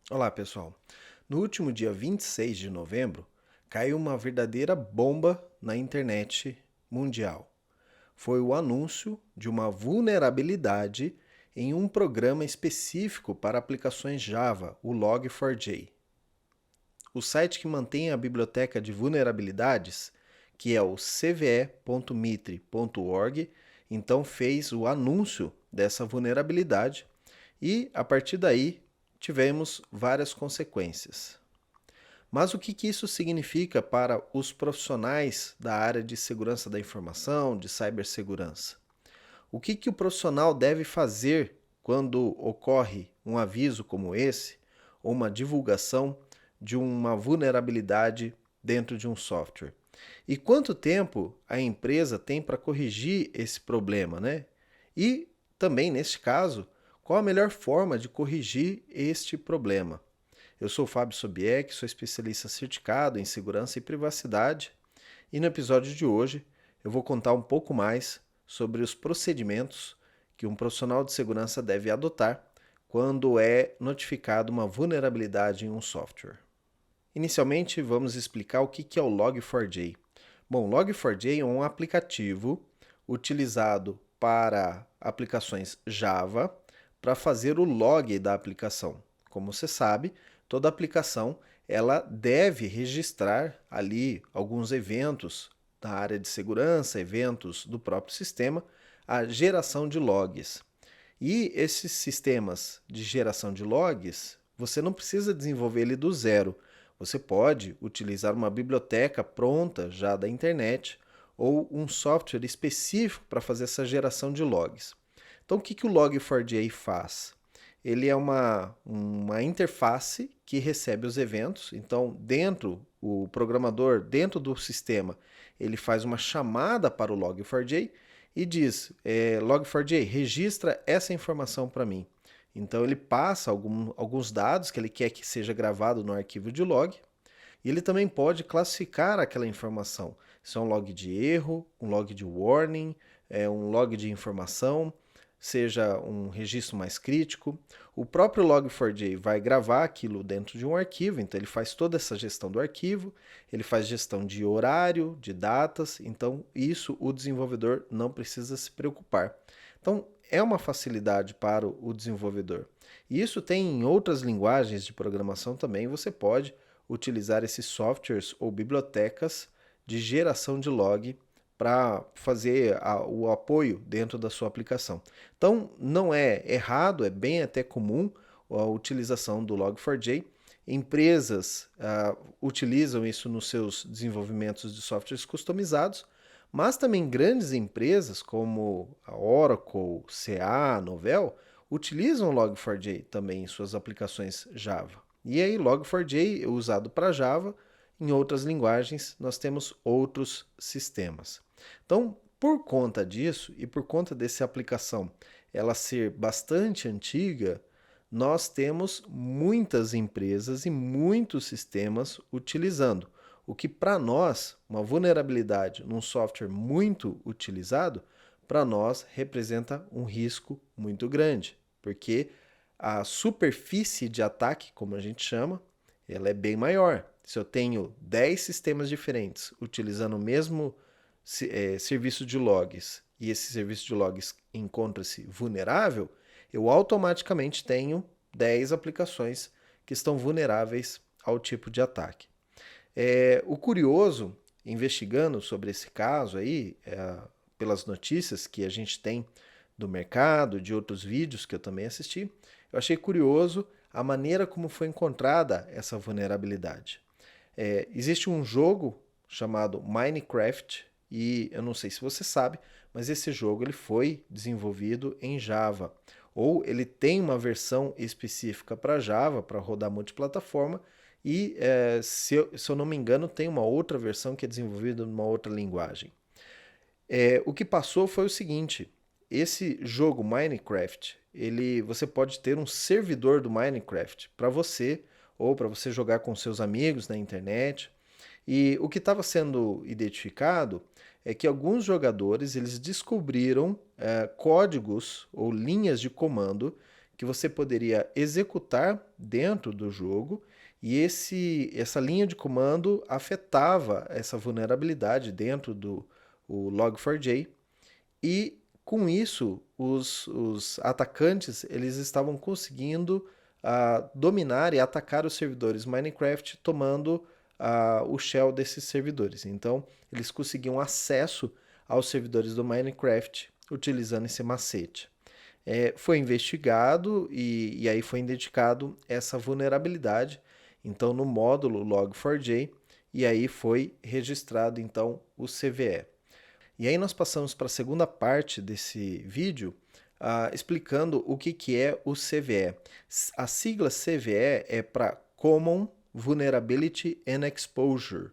Olá, pessoal. No último dia 26 de novembro, caiu uma verdadeira bomba na internet mundial. Foi o anúncio de uma vulnerabilidade em um programa específico para aplicações Java, o Log4j. O site que mantém a biblioteca de vulnerabilidades, que é o cve.mitre.org, então fez o anúncio dessa vulnerabilidade e, a partir daí, tivemos várias consequências. Mas o que isso significa para os profissionais da área de segurança da informação, de cibersegurança? O que o profissional deve fazer quando ocorre um aviso como esse, ou uma divulgação de uma vulnerabilidade dentro de um software? E quanto tempo a empresa tem para corrigir esse problema, né? E também, neste caso, qual a melhor forma de corrigir este problema? Eu sou o Fábio Sobieck, sou especialista certificado em segurança e privacidade, e no episódio de hoje eu vou contar um pouco mais sobre os procedimentos que um profissional de segurança deve adotar quando é notificado uma vulnerabilidade em um software. Inicialmente, vamos explicar o que é o Log4j. Bom, o Log4j é um aplicativo utilizado para aplicações Java para fazer o log da aplicação. Como você sabe, toda aplicação ela deve registrar ali alguns eventos da área de segurança, eventos do próprio sistema, a geração de logs. E esses sistemas de geração de logs, você não precisa desenvolver ele do zero. Você pode utilizar uma biblioteca pronta já da internet ou um software específico para fazer essa geração de logs. Então, o que o Log4j faz? Ele é uma interface que recebe os eventos. Então, o programador, dentro do sistema, ele faz uma chamada para o Log4j e diz: Log4j, registra essa informação para mim. Então, ele passa alguns dados que ele quer que seja gravado no arquivo de log. E ele também pode classificar aquela informação. Se é um log de erro, um log de warning, um log de informação, seja um registro mais crítico. O próprio Log4j vai gravar aquilo dentro de um arquivo, então ele faz toda essa gestão do arquivo, ele faz gestão de horário, de datas, então isso o desenvolvedor não precisa se preocupar. Então é uma facilidade para o desenvolvedor. E isso tem em outras linguagens de programação também, você pode utilizar esses softwares ou bibliotecas de geração de log para fazer o apoio dentro da sua aplicação. Então, não é errado, é bem até comum a utilização do Log4j. Empresas utilizam isso nos seus desenvolvimentos de softwares customizados, mas também grandes empresas como a Oracle, CA, Novell, utilizam o Log4j também em suas aplicações Java. E aí, Log4j é usado para Java. Em outras linguagens, nós temos outros sistemas. Então, por conta disso e por conta dessa aplicação ela ser bastante antiga, nós temos muitas empresas e muitos sistemas utilizando. O que para nós, uma vulnerabilidade num software muito utilizado, para nós representa um risco muito grande, porque a superfície de ataque, como a gente chama, ela é bem maior. Se eu tenho 10 sistemas diferentes utilizando o mesmo serviço de logs e esse serviço de logs encontra-se vulnerável, eu automaticamente tenho 10 aplicações que estão vulneráveis ao tipo de ataque. O curioso, investigando sobre esse caso aí, pelas notícias que a gente tem do mercado, de outros vídeos que eu também assisti, eu achei curioso a maneira como foi encontrada essa vulnerabilidade. Existe um jogo chamado Minecraft e eu não sei se você sabe, mas esse jogo ele foi desenvolvido em Java ou ele tem uma versão específica para Java para rodar multiplataforma e se eu não me engano tem uma outra versão que é desenvolvida numa outra linguagem. O que passou foi o seguinte: esse jogo Minecraft, você pode ter um servidor do Minecraft para você ou para você jogar com seus amigos na internet. E o que estava sendo identificado é que alguns jogadores eles descobriram códigos ou linhas de comando que você poderia executar dentro do jogo e essa linha de comando afetava essa vulnerabilidade dentro do Log4j e com isso os atacantes eles estavam conseguindo dominar e atacar os servidores Minecraft tomando o shell desses servidores. Então eles conseguiam acesso aos servidores do Minecraft utilizando esse macete. Foi investigado e aí foi identificado essa vulnerabilidade, então no módulo log4j, e aí foi registrado então o CVE. E aí nós passamos para a segunda parte desse vídeo, explicando o que é o CVE. A sigla CVE é para Common Vulnerability and Exposure,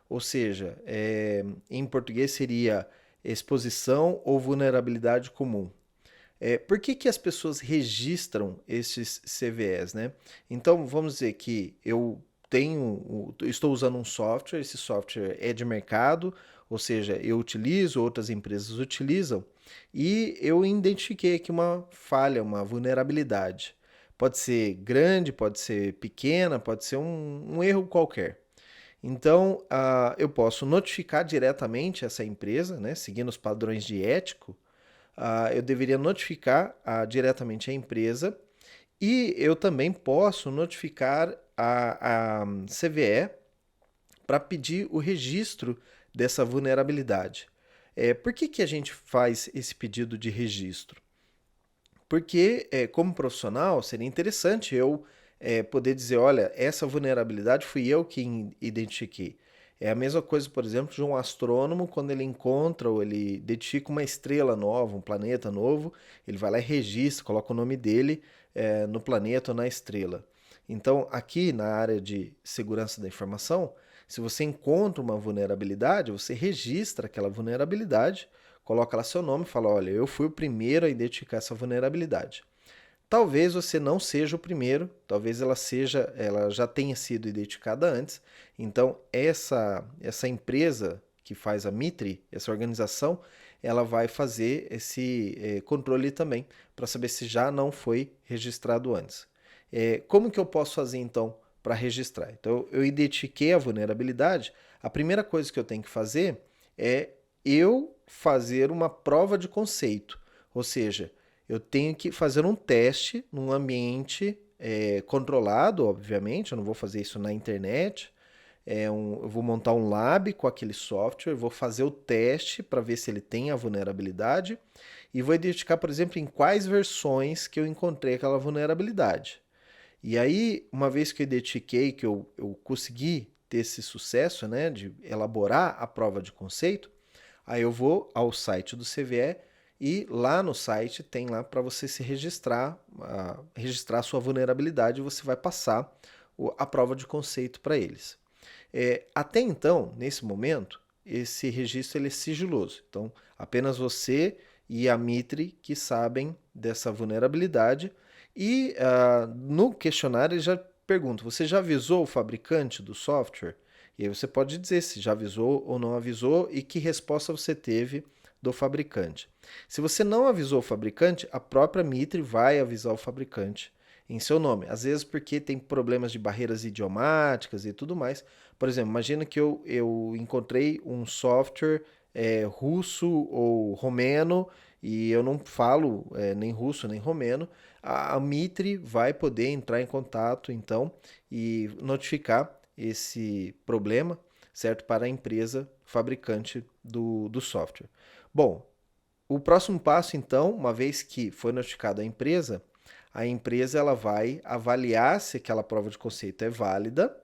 ou seja, em português seria exposição ou vulnerabilidade comum. Por que as pessoas registram esses CVEs, né? Então, vamos dizer que eu estou usando um software, esse software é de mercado, ou seja, eu utilizo, outras empresas utilizam, e eu identifiquei aqui uma falha, uma vulnerabilidade. Pode ser grande, pode ser pequena, pode ser um erro qualquer. Então, eu posso notificar diretamente essa empresa, né, seguindo os padrões de ético, eu deveria notificar diretamente a empresa e eu também posso notificar a CVE para pedir o registro dessa vulnerabilidade. Por que a gente faz esse pedido de registro? Porque, como profissional, seria interessante eu poder dizer, olha, essa vulnerabilidade fui eu que identifiquei. É a mesma coisa, por exemplo, de um astrônomo, quando ele encontra ou ele identifica uma estrela nova, um planeta novo, ele vai lá e registra, coloca o nome dele no planeta ou na estrela. Então, aqui na área de segurança da informação, se você encontra uma vulnerabilidade, você registra aquela vulnerabilidade, coloca lá seu nome e fala, olha, eu fui o primeiro a identificar essa vulnerabilidade. Talvez você não seja o primeiro, talvez ela já tenha sido identificada antes. Então essa empresa que faz a Mitri, essa organização, ela vai fazer esse controle também para saber se já não foi registrado antes. Como que eu posso fazer então para registrar? Então eu identifiquei a vulnerabilidade. A primeira coisa que eu tenho que fazer é eu fazer uma prova de conceito, ou seja, eu tenho que fazer um teste num ambiente controlado, obviamente, eu não vou fazer isso na internet. Eu vou montar um lab com aquele software, vou fazer o teste para ver se ele tem a vulnerabilidade e vou identificar, por exemplo, em quais versões que eu encontrei aquela vulnerabilidade. E aí, uma vez que eu identifiquei, que eu consegui ter esse sucesso, né, de elaborar a prova de conceito, aí eu vou ao site do CVE e lá no site tem lá para você se registrar, registrar a sua vulnerabilidade e você vai passar a prova de conceito para eles. Até então, nesse momento, esse registro ele é sigiloso. Então, apenas você e a Mitri que sabem dessa vulnerabilidade. E no questionário ele já pergunta, você já avisou o fabricante do software? E aí você pode dizer se já avisou ou não avisou e que resposta você teve do fabricante. Se você não avisou o fabricante, a própria Mitri vai avisar o fabricante em seu nome. Às vezes porque tem problemas de barreiras idiomáticas e tudo mais. Por exemplo, imagina que eu encontrei um software russo ou romeno e eu não falo nem russo nem romeno. A Mitri vai poder entrar em contato então e notificar esse problema, certo, para a empresa fabricante do software. Bom, o próximo passo então, uma vez que foi notificada a empresa ela vai avaliar se aquela prova de conceito é válida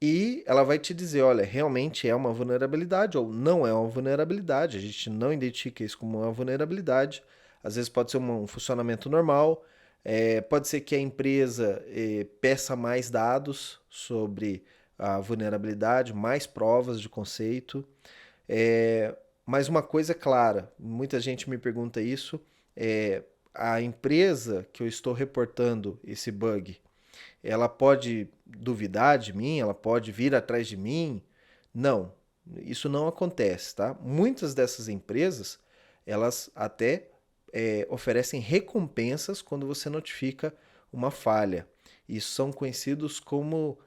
e ela vai te dizer, olha, realmente é uma vulnerabilidade ou não é uma vulnerabilidade. A gente não identifica isso como uma vulnerabilidade. Às vezes pode ser um funcionamento normal, pode ser que a empresa peça mais dados sobre a vulnerabilidade, mais provas de conceito. Mas uma coisa é clara, muita gente me pergunta isso, a empresa que eu estou reportando esse bug, ela pode duvidar de mim, ela pode vir atrás de mim? Não, isso não acontece, tá? Muitas dessas empresas, elas até oferecem recompensas quando você notifica uma falha. Isso são conhecidos como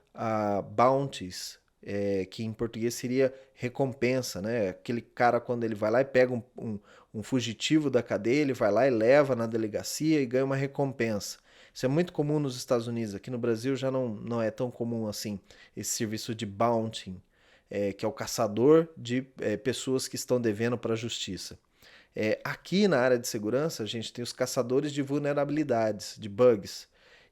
bounties, que em português seria recompensa, né? Aquele cara, quando ele vai lá e pega um fugitivo da cadeia, ele vai lá e leva na delegacia e ganha uma recompensa. Isso é muito comum nos Estados Unidos. Aqui no Brasil já não é tão comum assim, esse serviço de bounty, que é o caçador de pessoas que estão devendo para a justiça. Aqui na área de segurança, a gente tem os caçadores de vulnerabilidades, de bugs.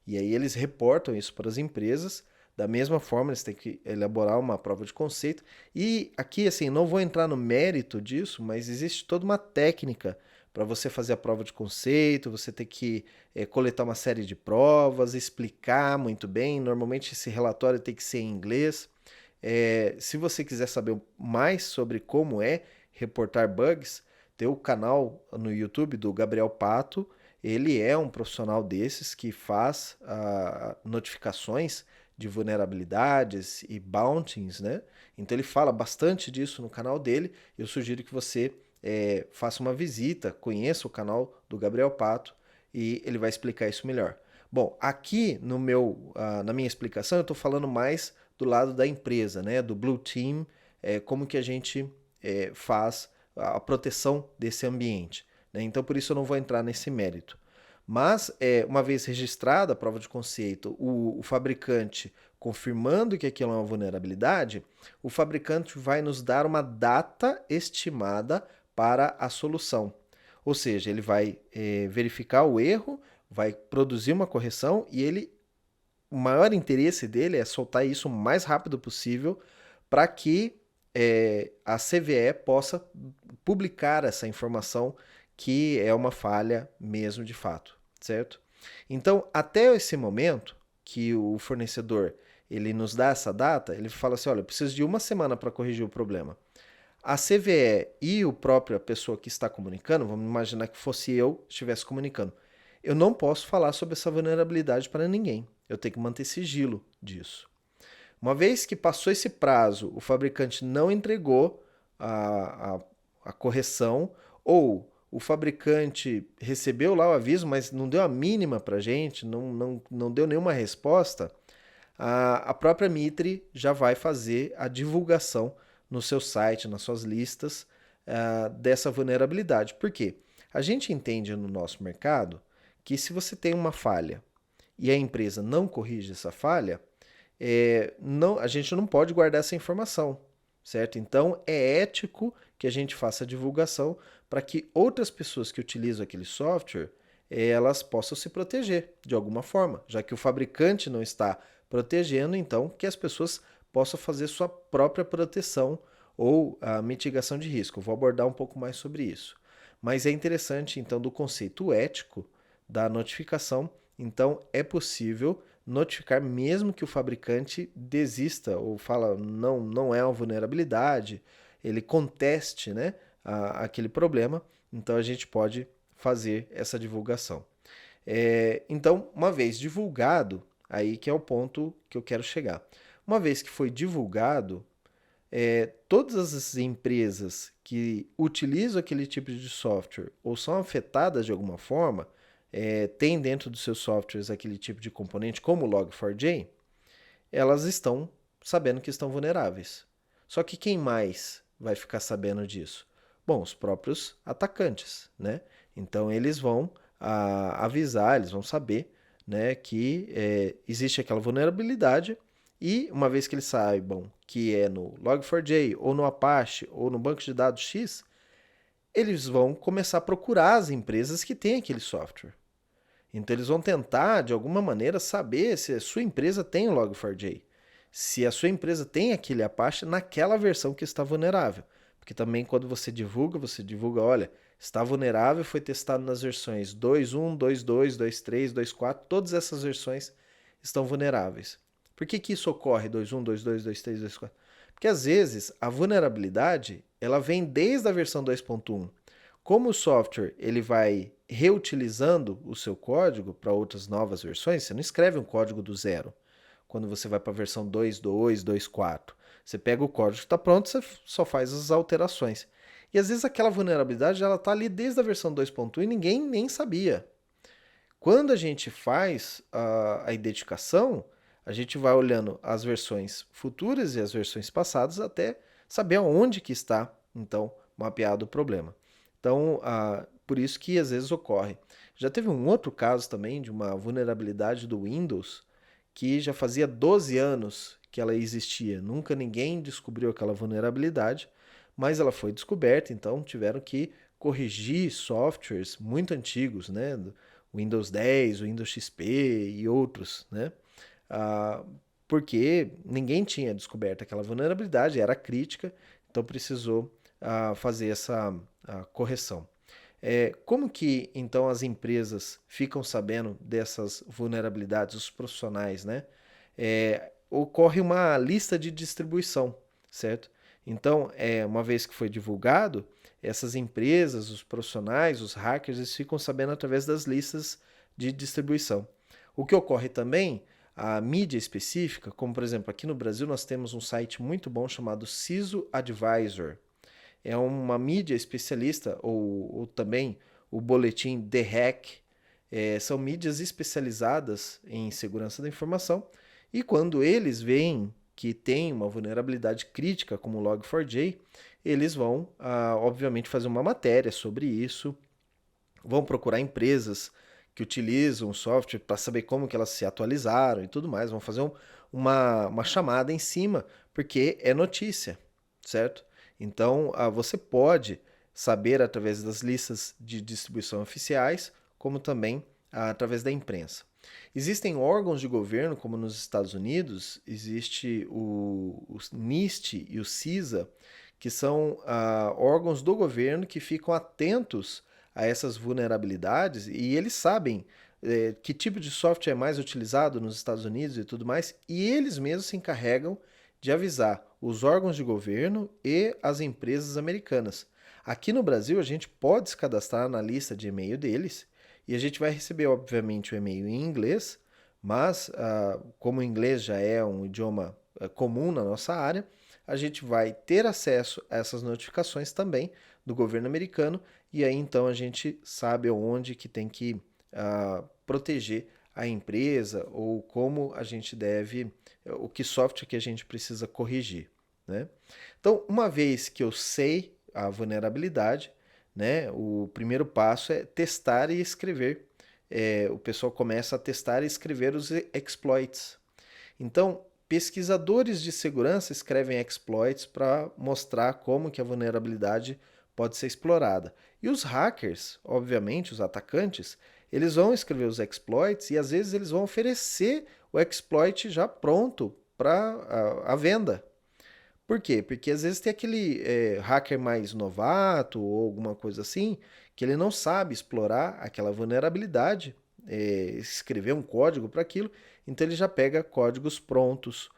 E aí eles reportam isso para as empresas. Da mesma forma, eles têm que elaborar uma prova de conceito. E aqui, assim, não vou entrar no mérito disso, mas existe toda uma técnica para você fazer a prova de conceito. Você tem que coletar uma série de provas, explicar muito bem. Normalmente esse relatório tem que ser em inglês. Se você quiser saber mais sobre como é reportar bugs, tem o canal no YouTube do Gabriel Pato. Ele é um profissional desses que faz notificações de vulnerabilidades e bounties, né? Então ele fala bastante disso no canal dele. Eu sugiro que você faça uma visita, conheça o canal do Gabriel Pato e ele vai explicar isso melhor. Bom, aqui na minha explicação eu estou falando mais do lado da empresa, né? Do Blue Team, como que a gente faz a proteção desse ambiente, né? Então por isso eu não vou entrar nesse mérito. Mas, uma vez registrada a prova de conceito, o fabricante confirmando que aquilo é uma vulnerabilidade, o fabricante vai nos dar uma data estimada para a solução. Ou seja, ele vai verificar o erro, vai produzir uma correção e o maior interesse dele é soltar isso o mais rápido possível para que a CVE possa publicar essa informação que é uma falha mesmo de fato, certo? Então, até esse momento que o fornecedor ele nos dá essa data, ele fala assim, olha, eu preciso de uma semana para corrigir o problema. A CVE e a própria pessoa que está comunicando, vamos imaginar que fosse eu que estivesse comunicando, eu não posso falar sobre essa vulnerabilidade para ninguém. Eu tenho que manter sigilo disso. Uma vez que passou esse prazo, o fabricante não entregou a correção ou o fabricante recebeu lá o aviso, mas não deu a mínima para a gente, não deu nenhuma resposta, a própria Mitre já vai fazer a divulgação no seu site, nas suas listas, dessa vulnerabilidade. Por quê? A gente entende no nosso mercado que se você tem uma falha e a empresa não corrige essa falha, a gente não pode guardar essa informação, certo? Então é ético que a gente faça a divulgação para que outras pessoas que utilizam aquele software elas possam se proteger de alguma forma, já que o fabricante não está protegendo, então que as pessoas possam fazer sua própria proteção ou a mitigação de risco. Eu vou abordar um pouco mais sobre isso. Mas é interessante, então, do conceito ético da notificação. Então, é possível notificar mesmo que o fabricante desista ou fala não é uma vulnerabilidade, ele conteste, né, aquele problema. Então, a gente pode fazer essa divulgação. Então, uma vez divulgado, aí que é o ponto que eu quero chegar. Uma vez que foi divulgado, todas as empresas que utilizam aquele tipo de software ou são afetadas de alguma forma, têm dentro dos seus softwares aquele tipo de componente, como o Log4j, elas estão sabendo que estão vulneráveis. Só que quem mais vai ficar sabendo disso? Bom, os próprios atacantes, né? Então eles vão avisar, eles vão saber, né, que existe aquela vulnerabilidade e uma vez que eles saibam que é no Log4j ou no Apache ou no banco de dados X, eles vão começar a procurar as empresas que têm aquele software. Então eles vão tentar, de alguma maneira, saber se a sua empresa tem o Log4j. Se a sua empresa tem aquele Apache naquela versão que está vulnerável. Porque também quando você divulga, olha, está vulnerável, foi testado nas versões 2.1, 2.2, 2.3, 2.4, todas essas versões estão vulneráveis. Por que isso ocorre 2.1, 2.2, 2.3, 2.4? Porque às vezes a vulnerabilidade ela vem desde a versão 2.1. Como o software ele vai reutilizando o seu código para outras novas versões, você não escreve um código do zero. Quando você vai para a versão 2.2, 2.4, você pega o código que está pronto, você só faz as alterações. E às vezes aquela vulnerabilidade ela está ali desde a versão 2.1 e ninguém nem sabia. Quando a gente faz a identificação, a gente vai olhando as versões futuras e as versões passadas até saber aonde que está, então, mapeado o problema. Então, por isso que às vezes ocorre. Já teve um outro caso também de uma vulnerabilidade do Windows que já fazia 12 anos que ela existia. Nunca ninguém descobriu aquela vulnerabilidade, mas ela foi descoberta, então tiveram que corrigir softwares muito antigos, né? Windows 10, Windows XP e outros, né? Ah, porque ninguém tinha descoberto aquela vulnerabilidade, era crítica, então precisou fazer essa correção. Como que então as empresas ficam sabendo dessas vulnerabilidades, os profissionais, né? Ocorre uma lista de distribuição, certo? Então, uma vez que foi divulgado, essas empresas, os profissionais, os hackers, eles ficam sabendo através das listas de distribuição. O que ocorre também, a mídia específica, como por exemplo aqui no Brasil nós temos um site muito bom chamado CISO Advisor. É uma mídia especialista, ou também o boletim The Hack, são mídias especializadas em segurança da informação, e quando eles veem que tem uma vulnerabilidade crítica como o Log4j, eles vão, obviamente, fazer uma matéria sobre isso, vão procurar empresas que utilizam o software para saber como que elas se atualizaram e tudo mais, vão fazer uma chamada em cima, porque é notícia, certo? Então, você pode saber através das listas de distribuição oficiais, como também através da imprensa. Existem órgãos de governo, como nos Estados Unidos, existe o NIST e o CISA, que são órgãos do governo que ficam atentos a essas vulnerabilidades e eles sabem que tipo de software é mais utilizado nos Estados Unidos e tudo mais, e eles mesmos se encarregam de avisar os órgãos de governo e as empresas americanas. Aqui no Brasil, a gente pode se cadastrar na lista de e-mail deles e a gente vai receber, obviamente, o e-mail em inglês, mas como o inglês já é um idioma comum na nossa área, a gente vai ter acesso a essas notificações também do governo americano e aí então a gente sabe onde que tem que proteger a empresa ou como a gente deve, o que software que a gente precisa corrigir, né? Então, uma vez que eu sei a vulnerabilidade, né, o primeiro passo é testar e escrever. O pessoal começa a testar e escrever os exploits. Então, pesquisadores de segurança escrevem exploits para mostrar como que a vulnerabilidade pode ser explorada. E os hackers, obviamente, os atacantes, eles vão escrever os exploits e às vezes eles vão oferecer o exploit já pronto para a venda. Por quê? Porque às vezes tem aquele hacker mais novato ou alguma coisa assim, que ele não sabe explorar aquela vulnerabilidade, escrever um código para aquilo, então ele já pega códigos prontos,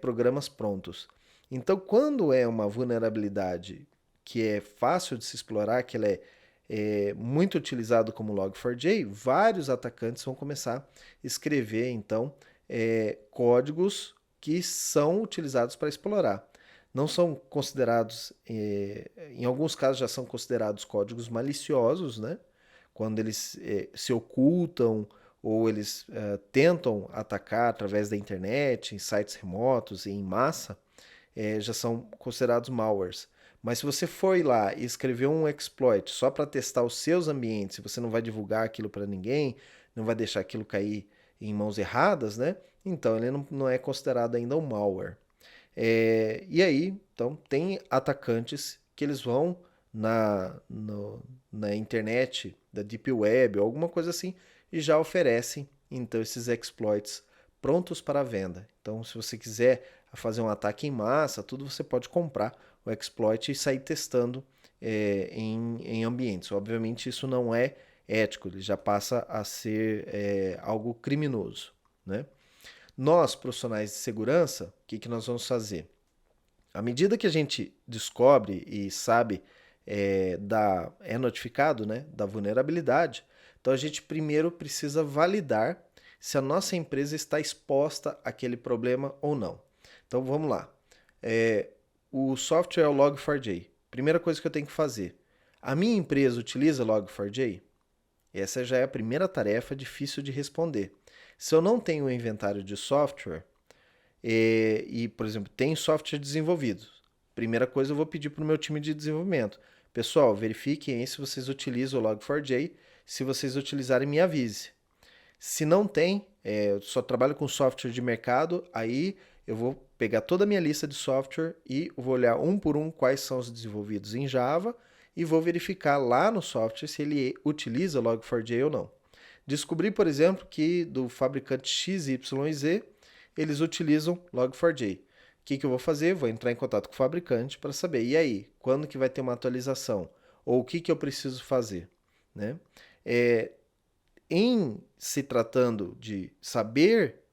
programas prontos. Então, quando é uma vulnerabilidade que é fácil de se explorar, que ela é muito utilizado como Log4j, vários atacantes vão começar a escrever então códigos que são utilizados para explorar. Não são considerados, em alguns casos já são considerados códigos maliciosos, né? Quando eles se ocultam ou eles tentam atacar através da internet, em sites remotos e em massa, já são considerados malwares. Mas se você for lá e escrever um exploit só para testar os seus ambientes, se você não vai divulgar aquilo para ninguém, não vai deixar aquilo cair em mãos erradas, né? Então ele não é considerado ainda um malware. E aí, então, tem atacantes que eles vão na internet, da Deep Web ou alguma coisa assim, e já oferecem, então, esses exploits prontos para venda. Então, se você quiser fazer um ataque em massa, tudo você pode comprar o exploit e sair testando em ambientes. Obviamente, isso não é ético, ele já passa a ser algo criminoso, né? Nós, profissionais de segurança, o que nós vamos fazer? À medida que a gente descobre e sabe, é notificado, né, da vulnerabilidade, então a gente primeiro precisa validar se a nossa empresa está exposta àquele problema ou não. Então vamos lá. O software é o Log4j. primeira coisa que eu tenho que fazer. A minha empresa utiliza Log4j? Essa já é a primeira tarefa difícil de responder. Se eu não tenho um inventário de software por exemplo, tem software desenvolvido, primeira coisa eu vou pedir para o meu time de desenvolvimento. Pessoal, verifiquem aí se vocês utilizam o Log4j. Se vocês utilizarem, me avise. Se não tem, eu só trabalho com software de mercado, aí eu vou pegar toda a minha lista de software e vou olhar um por um quais são os desenvolvidos em Java e vou verificar lá no software se ele utiliza Log4j ou não. Descobri, por exemplo, que do fabricante XYZ eles utilizam Log4j. O que eu vou fazer? Vou entrar em contato com o fabricante para saber, e aí, quando que vai ter uma atualização? Ou o que eu preciso fazer? Né? Em se tratando de saber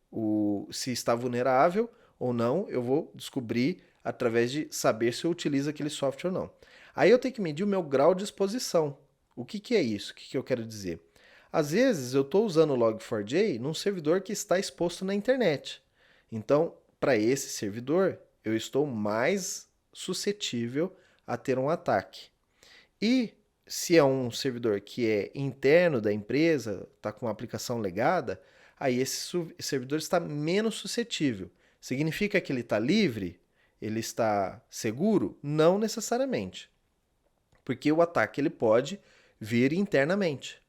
se está vulnerável ou não, eu vou descobrir através de saber se eu utilizo aquele software ou não. Aí eu tenho que medir o meu grau de exposição. O que é isso? O que eu quero dizer? Às vezes eu estou usando o Log4j num servidor que está exposto na internet. Então, para esse servidor, eu estou mais suscetível a ter um ataque. E se é um servidor que é interno da empresa, está com uma aplicação legada, aí esse servidor está menos suscetível. Significa que ele está livre? Ele está seguro? Não necessariamente. Porque o ataque ele pode vir internamente.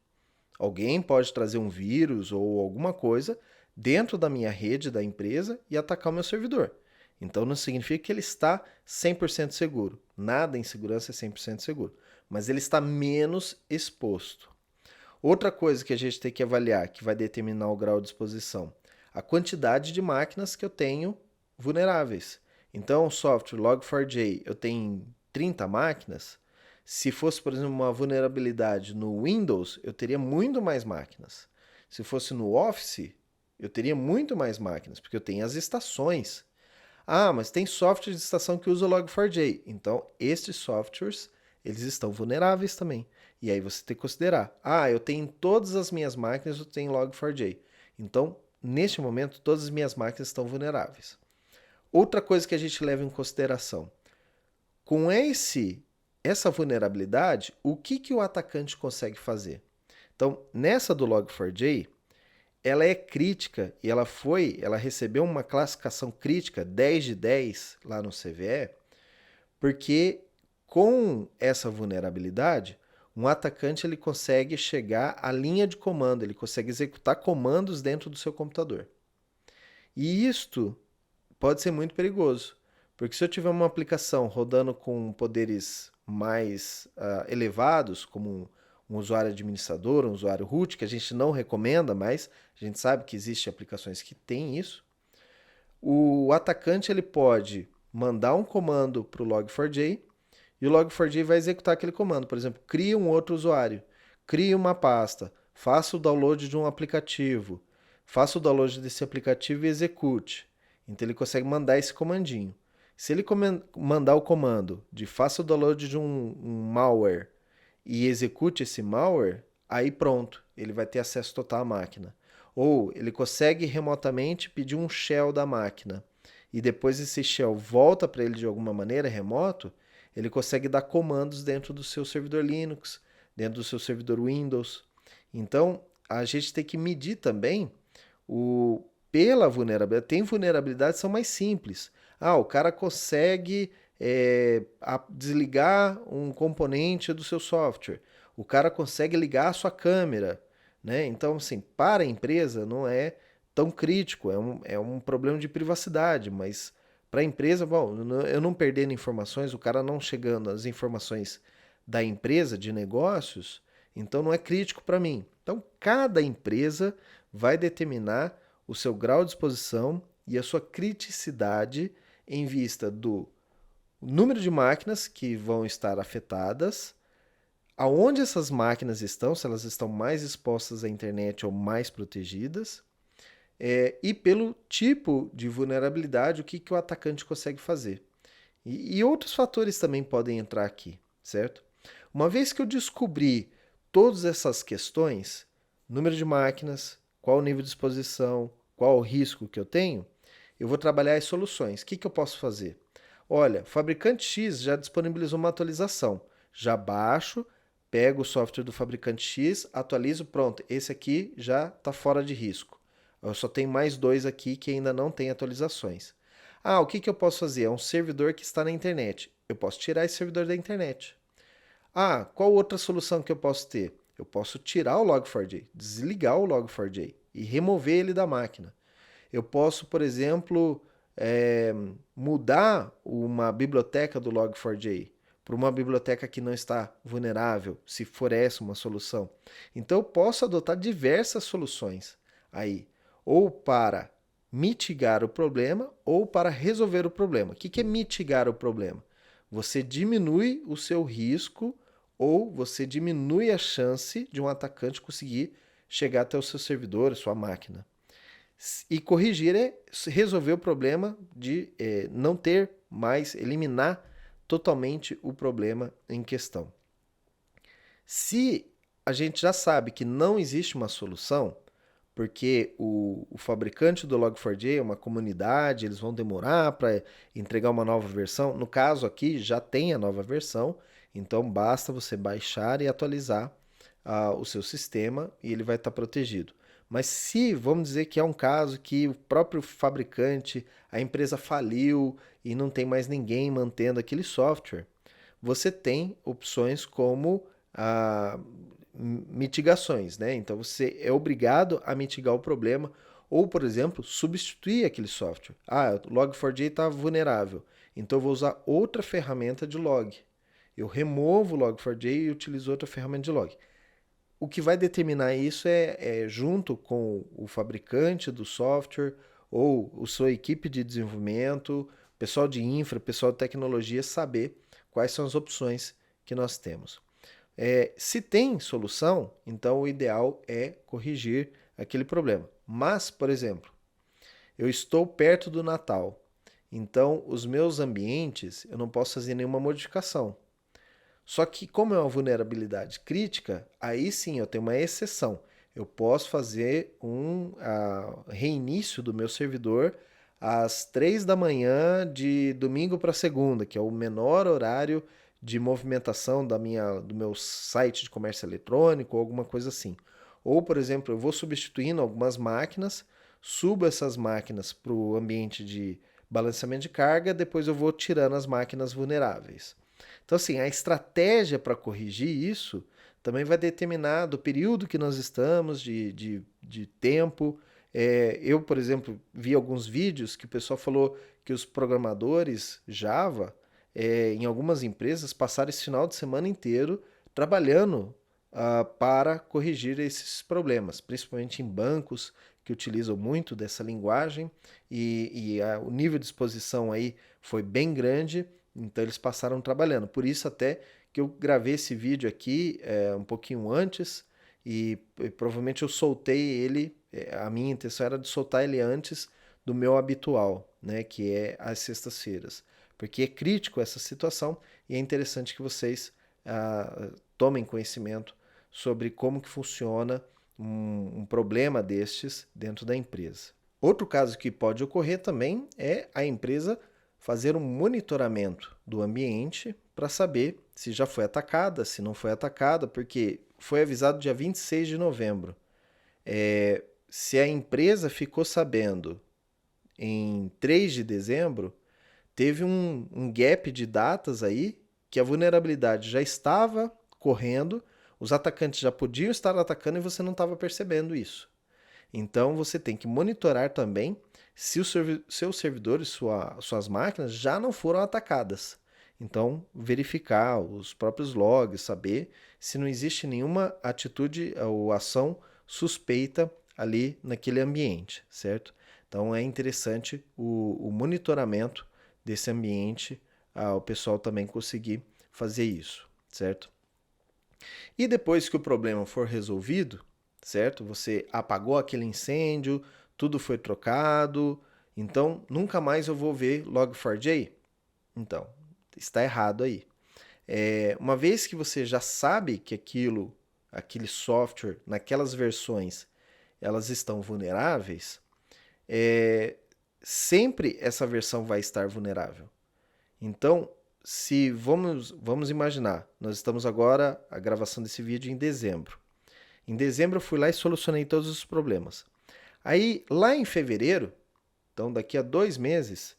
Alguém pode trazer um vírus ou alguma coisa dentro da minha rede da empresa e atacar o meu servidor. Então não significa que ele está 100% seguro. Nada em segurança é 100% seguro. Mas ele está menos exposto. Outra coisa que a gente tem que avaliar, que vai determinar o grau de exposição, a quantidade de máquinas que eu tenho vulneráveis. Então, o software Log4j, eu tenho 30 máquinas. Se fosse, por exemplo, uma vulnerabilidade no Windows, eu teria muito mais máquinas. Se fosse no Office, eu teria muito mais máquinas, porque eu tenho as estações. Ah, mas tem software de estação que usa Log4j. Então, estes softwares, eles estão vulneráveis também. E aí você tem que considerar. Ah, eu tenho em todas as minhas máquinas, eu tenho Log4j. Então, neste momento, todas as minhas máquinas estão vulneráveis. Outra coisa que a gente leva em consideração. Com essa vulnerabilidade, o que o atacante consegue fazer? Então, nessa do Log4j, ela é crítica e ela recebeu uma classificação crítica 10 de 10 lá no CVE, porque com essa vulnerabilidade, um atacante ele consegue chegar à linha de comando, ele consegue executar comandos dentro do seu computador. E isto pode ser muito perigoso, porque se eu tiver uma aplicação rodando com poderes mais elevados, como um usuário administrador, um usuário root, que a gente não recomenda, mas a gente sabe que existem aplicações que têm isso, o atacante ele pode mandar um comando para o Log4j e o Log4j vai executar aquele comando. Por exemplo, crie um outro usuário, crie uma pasta, faça o download de um aplicativo, faça o download desse aplicativo e execute. Então ele consegue mandar esse comandinho. Se ele mandar o comando de faça o download de um malware e execute esse malware, aí pronto, ele vai ter acesso total à máquina. Ou ele consegue remotamente pedir um shell da máquina e depois esse shell volta para ele de alguma maneira remoto, ele consegue dar comandos dentro do seu servidor Linux, dentro do seu servidor Windows. Então, a gente tem que medir também pela vulnerabilidade. Tem vulnerabilidades que são mais simples. O cara consegue desligar um componente do seu software. O cara consegue ligar a sua câmera. Né? Então, assim, para a empresa não é tão crítico, é um problema de privacidade, mas para a empresa, bom, eu não perdendo informações, o cara não chegando às informações da empresa de negócios, então não é crítico para mim. Então, cada empresa vai determinar o seu grau de exposição e a sua criticidade em vista do número de máquinas que vão estar afetadas, aonde essas máquinas estão, se elas estão mais expostas à internet ou mais protegidas, e pelo tipo de vulnerabilidade, o que o atacante consegue fazer. E outros fatores também podem entrar aqui, certo? Uma vez que eu descobri todas essas questões, número de máquinas, qual o nível de exposição, qual o risco que eu tenho, eu vou trabalhar as soluções. O que eu posso fazer? olha, fabricante X já disponibilizou uma atualização. Já baixo, pego o software do fabricante X, atualizo, pronto, esse aqui já está fora de risco. Eu só tenho mais 2 aqui que ainda não tem atualizações. Ah, o que que eu posso fazer? É um servidor que está na internet. Eu posso tirar esse servidor da internet. Ah, qual outra solução que eu posso ter? Eu posso tirar o Log4j, desligar o Log4j e remover ele da máquina. Eu posso, por exemplo, mudar uma biblioteca do Log4j para uma biblioteca que não está vulnerável, se for essa uma solução. Então eu posso adotar diversas soluções aí, ou para mitigar o problema ou para resolver o problema. O que é mitigar o problema? Você diminui o seu risco ou você diminui a chance de um atacante conseguir chegar até o seu servidor, a sua máquina. E corrigir é resolver o problema de não ter mais, eliminar totalmente o problema em questão. Se a gente já sabe que não existe uma solução, porque o fabricante do Log4j é uma comunidade, eles vão demorar para entregar uma nova versão. No caso aqui, já tem a nova versão, então basta você baixar e atualizar o seu sistema e ele vai estar protegido. Mas se, vamos dizer que é um caso que o próprio fabricante, a empresa faliu e não tem mais ninguém mantendo aquele software, você tem opções como mitigações, né? Então você é obrigado a mitigar o problema ou, por exemplo, substituir aquele software. Ah, o Log4j está vulnerável, então eu vou usar outra ferramenta de log. Eu removo o Log4j e utilizo outra ferramenta de log. O que vai determinar isso é junto com o fabricante do software ou a sua equipe de desenvolvimento, pessoal de infra, pessoal de tecnologia, saber quais são as opções que nós temos. Se tem solução, então o ideal é corrigir aquele problema. Mas, por exemplo, eu estou perto do Natal, então os meus ambientes eu não posso fazer nenhuma modificação. Só que, como é uma vulnerabilidade crítica, aí sim eu tenho uma exceção. Eu posso fazer um reinício do meu servidor às 3 da manhã de domingo para segunda, que é o menor horário de movimentação do meu site de comércio eletrônico ou alguma coisa assim. Ou, por exemplo, eu vou substituindo algumas máquinas, subo essas máquinas para o ambiente de balanceamento de carga, depois eu vou tirando as máquinas vulneráveis. Então, assim, a estratégia para corrigir isso também vai determinar do período que nós estamos, de tempo. Eu, por exemplo, vi alguns vídeos que o pessoal falou que os programadores Java, em algumas empresas, passaram esse final de semana inteiro trabalhando para corrigir esses problemas, principalmente em bancos que utilizam muito dessa linguagem e o nível de exposição aí foi bem grande. Então eles passaram trabalhando. Por isso até que eu gravei esse vídeo aqui um pouquinho antes e provavelmente eu soltei ele. A minha intenção era de soltar ele antes do meu habitual, né, que é às sextas-feiras. Porque é crítico essa situação e é interessante que vocês tomem conhecimento sobre como que funciona um problema destes dentro da empresa. Outro caso que pode ocorrer também é a empresa fazer um monitoramento do ambiente para saber se já foi atacada, se não foi atacada, porque foi avisado dia 26 de novembro. Se a empresa ficou sabendo em 3 de dezembro, teve um gap de datas aí que a vulnerabilidade já estava correndo, os atacantes já podiam estar atacando e você não estava percebendo isso. Então você tem que monitorar também se os seus servidores, suas máquinas já não foram atacadas. Então, verificar os próprios logs, saber se não existe nenhuma atitude ou ação suspeita ali naquele ambiente, certo? Então é interessante o monitoramento desse ambiente, o pessoal também conseguir fazer isso, certo? E depois que o problema for resolvido, certo? Você apagou aquele incêndio, tudo foi trocado, então nunca mais eu vou ver Log4j? Então, está errado aí. Uma vez que você já sabe que aquele software, naquelas versões, elas estão vulneráveis, sempre essa versão vai estar vulnerável. Então, se vamos imaginar, nós estamos agora a gravação desse vídeo em dezembro. Em dezembro eu fui lá e solucionei todos os problemas. Aí, lá em fevereiro, então daqui a 2 meses,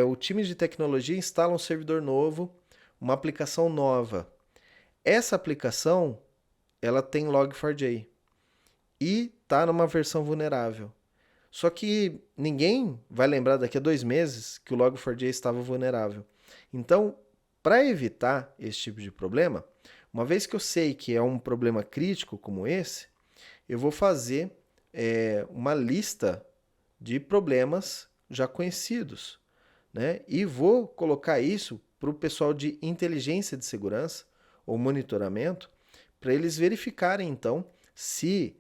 o time de tecnologia instala um servidor novo, uma aplicação nova. Essa aplicação, ela tem Log4j e está numa versão vulnerável. Só que ninguém vai lembrar daqui a 2 meses que o Log4j estava vulnerável. Então, para evitar esse tipo de problema, uma vez que eu sei que é um problema crítico como esse, eu vou fazer uma lista de problemas já conhecidos, né? E vou colocar isso para o pessoal de inteligência de segurança ou monitoramento, para eles verificarem então se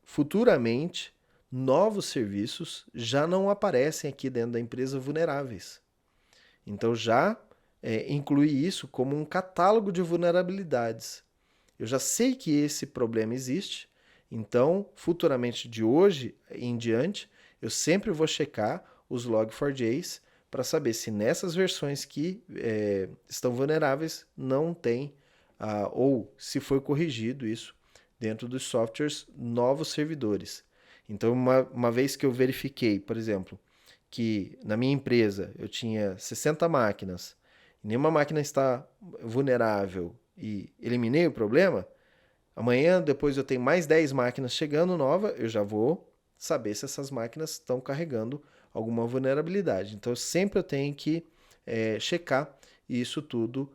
futuramente novos serviços já não aparecem aqui dentro da empresa vulneráveis. Então já inclui isso como um catálogo de vulnerabilidades. Eu já sei que esse problema existe, então futuramente de hoje em diante eu sempre vou checar os Log4js para saber se nessas versões que estão vulneráveis não tem, ou se foi corrigido isso dentro dos softwares novos servidores. Então, uma vez que eu verifiquei, por exemplo, que na minha empresa eu tinha 60 máquinas, nenhuma máquina está vulnerável e eliminei o problema, amanhã, depois eu tenho mais 10 máquinas chegando nova, eu já vou saber se essas máquinas estão carregando alguma vulnerabilidade. Então, sempre eu tenho que checar isso tudo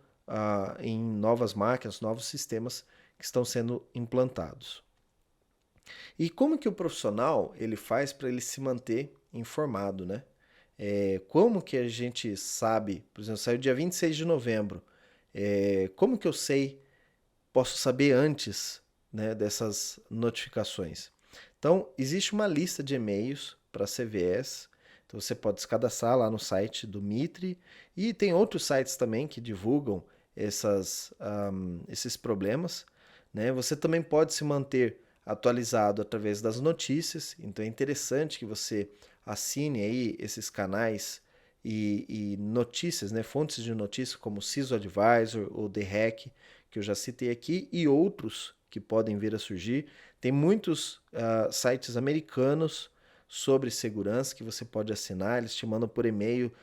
em novas máquinas, novos sistemas que estão sendo implantados. E como que o profissional ele faz para ele se manter informado, né? Como que a gente sabe, por exemplo, saiu dia 26 de novembro, como que eu posso saber antes, né, dessas notificações? Então, existe uma lista de e-mails para CVS, então você pode se cadastrar lá no site do Mitre, e tem outros sites também que divulgam esses problemas, né? Você também pode se manter atualizado através das notícias, então é interessante que você assine aí esses canais e notícias, né, fontes de notícias como o CISO Advisor ou The Hack, que eu já citei aqui, e outros que podem vir a surgir. Tem muitos sites americanos sobre segurança que você pode assinar, eles te mandam por e-mail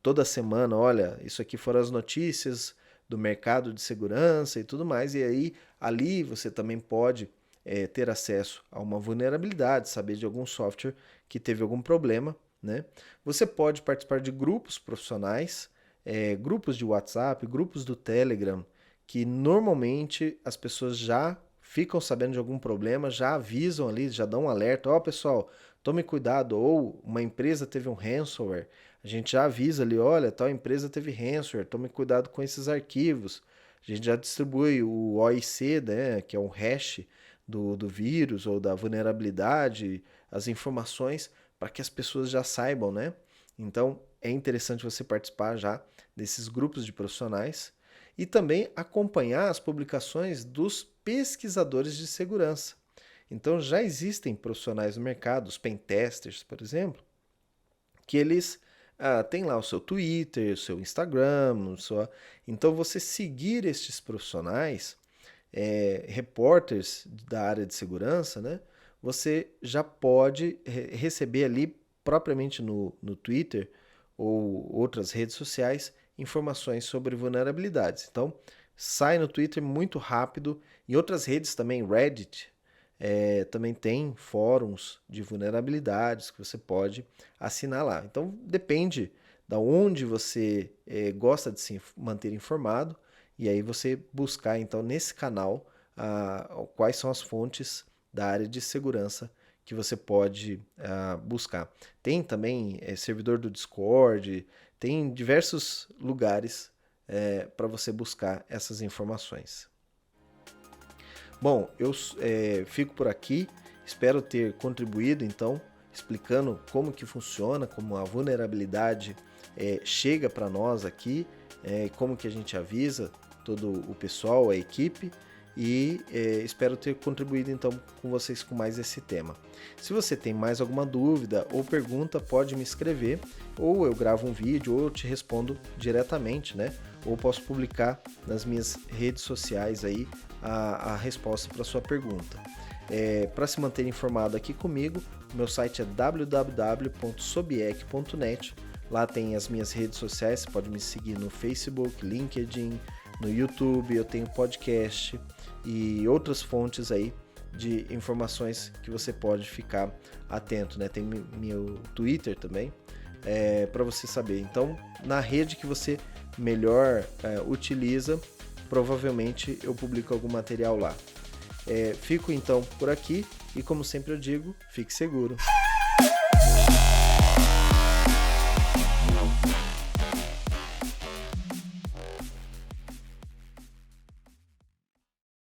toda semana, olha, isso aqui foram as notícias do mercado de segurança e tudo mais, e aí ali você também pode ter acesso a uma vulnerabilidade, saber de algum software que teve algum problema, né? Você pode participar de grupos profissionais, grupos de WhatsApp, grupos do Telegram, que normalmente as pessoas já ficam sabendo de algum problema, já avisam ali, já dão um alerta, pessoal, tome cuidado, ou uma empresa teve um ransomware, a gente já avisa ali, olha, tal empresa teve ransomware, tome cuidado com esses arquivos. A gente já distribui o OIC, né, que é um hash do vírus ou da vulnerabilidade, as informações para que as pessoas já saibam, né? Então é interessante você participar já desses grupos de profissionais e também acompanhar as publicações dos pesquisadores de segurança. Então já existem profissionais no mercado, os pentesters, por exemplo, que eles têm lá o seu Twitter, o seu Instagram, então você seguir estes profissionais repórteres da área de segurança, né? Você já pode receber ali propriamente no Twitter ou outras redes sociais informações sobre vulnerabilidades. Então, sai no Twitter muito rápido. Em outras redes também, Reddit, também tem fóruns de vulnerabilidades que você pode assinar lá. Então, depende da onde você gosta de se manter informado. E aí você buscar então nesse canal quais são as fontes da área de segurança que você pode buscar. Tem também servidor do Discord, tem diversos lugares para você buscar essas informações. Bom, eu fico por aqui, espero ter contribuído então, explicando como que funciona, como a vulnerabilidade chega para nós aqui, como que a gente avisa todo o pessoal, a equipe, e espero ter contribuído então com vocês com mais esse tema. Se você tem mais alguma dúvida ou pergunta, pode me escrever, ou eu gravo um vídeo, ou eu te respondo diretamente, né? Ou posso publicar nas minhas redes sociais aí a resposta para sua pergunta. Para se manter informado aqui comigo, meu site é www.sobiec.net. Lá tem as minhas redes sociais, você pode me seguir no Facebook, LinkedIn, no YouTube, eu tenho podcast e outras fontes aí de informações que você pode ficar atento, né? Tem meu Twitter também, para você saber. Então, na rede que você melhor utiliza, provavelmente eu publico algum material lá. Fico então por aqui e, como sempre eu digo, fique seguro.